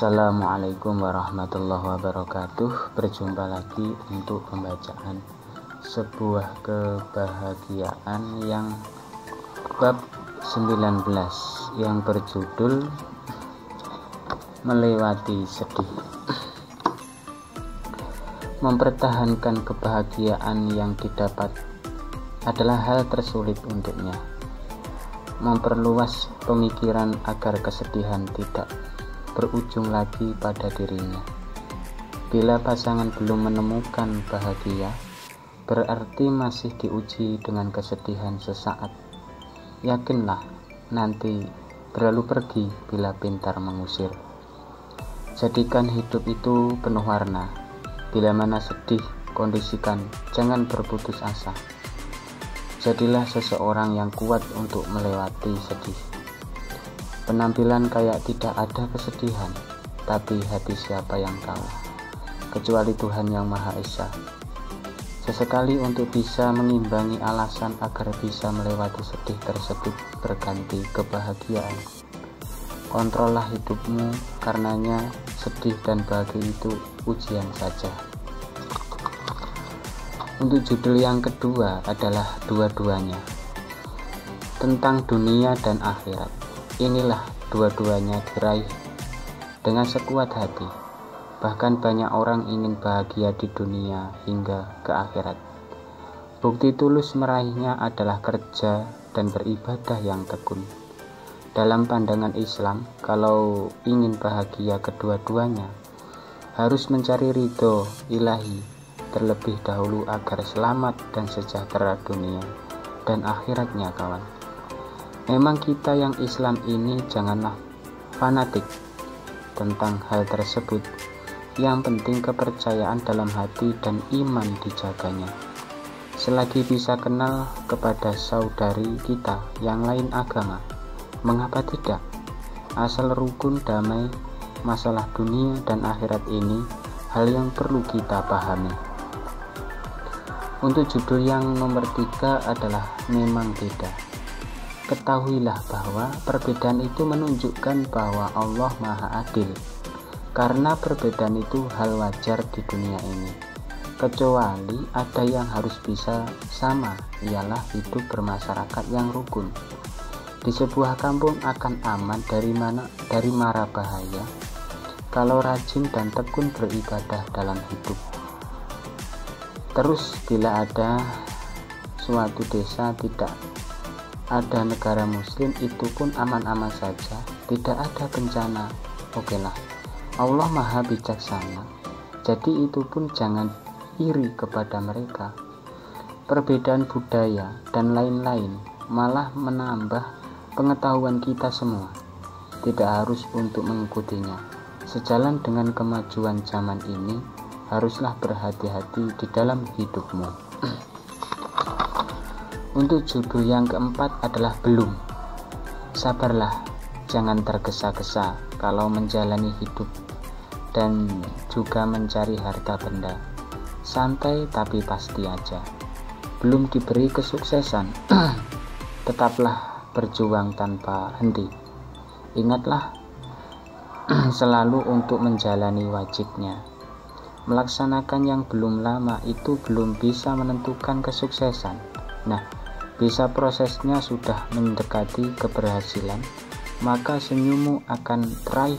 Assalamualaikum warahmatullahi wabarakatuh. Berjumpa lagi untuk pembacaan sebuah kebahagiaan yang bab 19 yang berjudul Melewati Sedih. Mempertahankan kebahagiaan yang didapat adalah hal tersulit untuknya. Memperluas pemikiran agar kesedihan tidak berujung lagi pada dirinya. Bila pasangan belum menemukan bahagia, berarti masih diuji dengan kesedihan sesaat. Yakinlah, nanti berlalu pergi bila pintar mengusir. Jadikan hidup itu penuh warna. Bila mana sedih, kondisikan, jangan berputus asa. Jadilah seseorang yang kuat untuk melewati sedih. Penampilan kayak tidak ada kesedihan, tapi hati siapa yang tahu, kecuali Tuhan yang Maha Esa. Sesekali untuk bisa mengimbangi alasan agar bisa melewati sedih tersebut berganti kebahagiaan. Kontrollah hidupmu, karenanya sedih dan bahagia itu ujian saja. Untuk judul yang kedua adalah dua-duanya, tentang dunia dan akhirat. Inilah dua-duanya diraih dengan sekuat hati. Bahkan banyak orang ingin bahagia di dunia hingga ke akhirat. Bukti tulus meraihnya adalah kerja dan beribadah yang tekun. Dalam pandangan Islam, kalau ingin bahagia kedua-duanya, harus mencari ridho ilahi terlebih dahulu agar selamat dan sejahtera dunia dan akhiratnya, kawan. Memang kita yang Islam ini janganlah fanatik tentang hal tersebut. Yang penting kepercayaan dalam hati dan iman dijaganya. Selagi bisa kenal kepada saudari kita yang lain agama, mengapa tidak? Asal rukun damai, masalah dunia dan akhirat ini hal yang perlu kita pahami. Untuk judul yang nomor 3 adalah memang tidak. Ketahuilah bahwa perbedaan itu menunjukkan bahwa Allah Maha Adil, karena perbedaan itu hal wajar di dunia ini. Kecuali ada yang harus bisa sama, ialah hidup bermasyarakat yang rukun. Di sebuah kampung akan aman dari mara bahaya kalau rajin dan tekun beribadah dalam hidup. Terus bila ada suatu desa tidak ada negara muslim, itu pun aman-aman saja, tidak ada bencana. Okelah, Allah Maha Bijaksana, jadi itu pun jangan iri kepada mereka. Perbedaan budaya dan lain-lain malah menambah pengetahuan kita semua, tidak harus untuk mengikutinya. Sejalan dengan kemajuan zaman ini, haruslah berhati-hati di dalam hidupmu. Untuk judul yang keempat adalah belum. Sabarlah, jangan tergesa-gesa kalau menjalani hidup dan juga mencari harta benda. Santai tapi pasti aja. Belum diberi kesuksesan, tetaplah berjuang tanpa henti. Ingatlah selalu untuk menjalani wajibnya. Melaksanakan yang belum lama itu belum bisa menentukan kesuksesan. Nah, bisa prosesnya sudah mendekati keberhasilan, maka senyummu akan teraih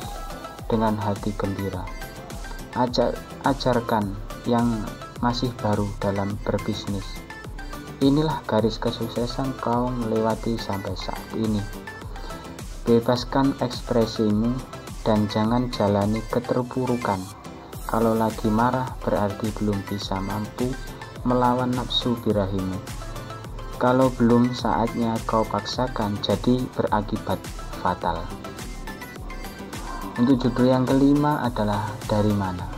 dengan hati gembira. Ajarkan yang masih baru dalam berbisnis. Inilah garis kesuksesan kau melewati sampai saat ini. Bebaskan ekspresimu dan jangan jalani keterpurukan. Kalau lagi marah berarti belum bisa mampu melawan nafsu birahimu. Kalau belum saatnya kau paksakan, jadi berakibat fatal. Untuk judul yang kelima adalah dari mana.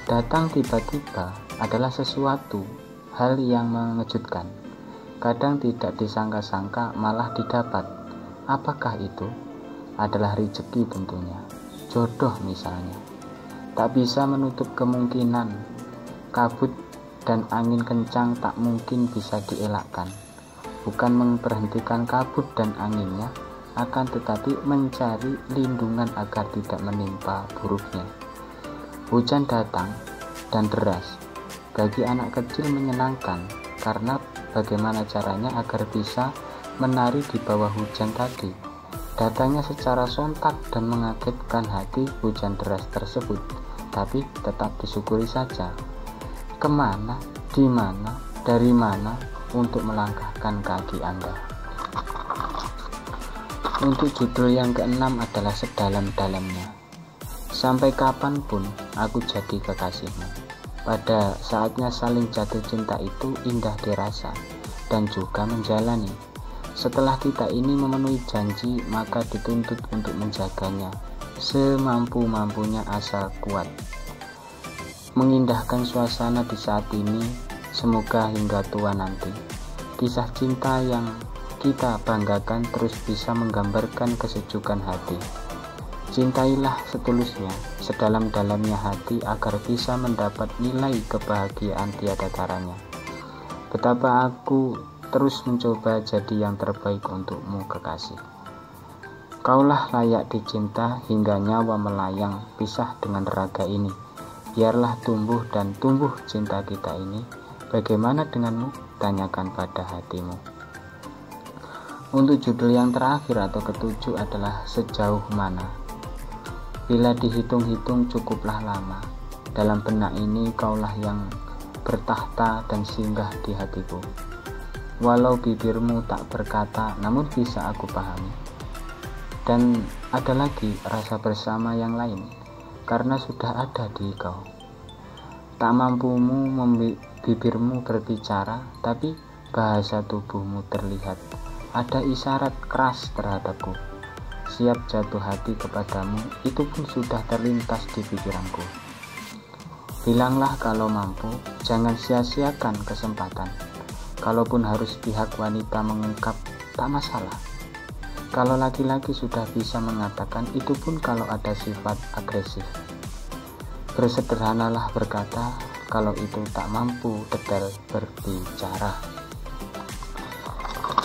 Datang tiba-tiba adalah sesuatu hal yang mengejutkan. Kadang tidak disangka-sangka malah didapat. Apakah itu? Adalah rezeki tentunya. Jodoh misalnya. Tak bisa menutup kemungkinan. Kabut dan angin kencang tak mungkin bisa dielakkan. Bukan memberhentikan kabut dan anginnya, akan tetapi mencari lindungan agar tidak menimpa buruknya. Hujan datang dan deras. Bagi anak kecil menyenangkan, karena bagaimana caranya agar bisa menari di bawah hujan tadi. Datangnya secara sontak dan mengagetkan hati hujan deras tersebut, tapi tetap disyukuri saja. Kemana, di mana, dari mana untuk melangkahkan kaki Anda? Untuk judul yang keenam adalah sedalam-dalamnya. Sampai kapanpun aku jadi kekasihmu. Pada saatnya saling jatuh cinta itu indah dirasa dan juga menjalani. Setelah kita ini memenuhi janji, maka dituntut untuk menjaganya semampu-mampunya asal kuat. Mengindahkan suasana di saat ini, semoga hingga tua nanti. Kisah cinta yang kita banggakan terus bisa menggambarkan kesejukan hati. Cintailah setulusnya, sedalam-dalamnya hati agar bisa mendapat nilai kebahagiaan tiada taranya. Betapa aku terus mencoba jadi yang terbaik untukmu kekasih. Kaulah layak dicinta hingga nyawa melayang pisah dengan raga ini. Biarlah tumbuh dan tumbuh cinta kita ini. Bagaimana denganmu? Tanyakan pada hatimu. Untuk judul yang terakhir atau ketujuh adalah sejauh mana. Bila dihitung-hitung cukuplah lama. Dalam benak ini kaulah yang bertahta dan singgah di hatiku. Walau bibirmu tak berkata, namun bisa aku pahami. Dan ada lagi rasa bersama yang lain, karena sudah ada di kau. Tak mampumu bibirmu berbicara, tapi bahasa tubuhmu terlihat. Ada isyarat keras terhadapku. Siap jatuh hati kepadamu, itu pun sudah terlintas di pikiranku. Bilanglah kalau mampu, jangan sia-siakan kesempatan. Kalaupun harus pihak wanita mengungkap, tak masalah. Kalau laki-laki sudah bisa mengatakan, itu pun kalau ada sifat agresif. Bersederhanalah berkata, kalau itu tak mampu detail berbicara.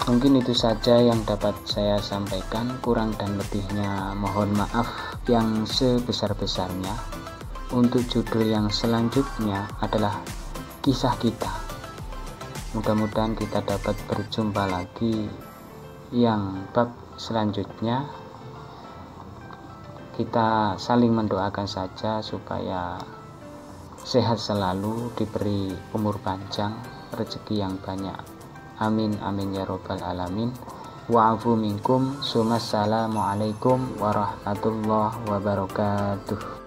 Mungkin itu saja yang dapat saya sampaikan, kurang dan lebihnya mohon maaf yang sebesar-besarnya. Untuk judul yang selanjutnya adalah kisah kita. Mudah-mudahan kita dapat berjumpa lagi yang bab selanjutnya. Kita saling mendoakan saja supaya sehat selalu, diberi umur panjang, rezeki yang banyak. Amin amin ya robbal alamin. Wa'afu minkum. Assalamualaikum warahmatullahi wabarakatuh.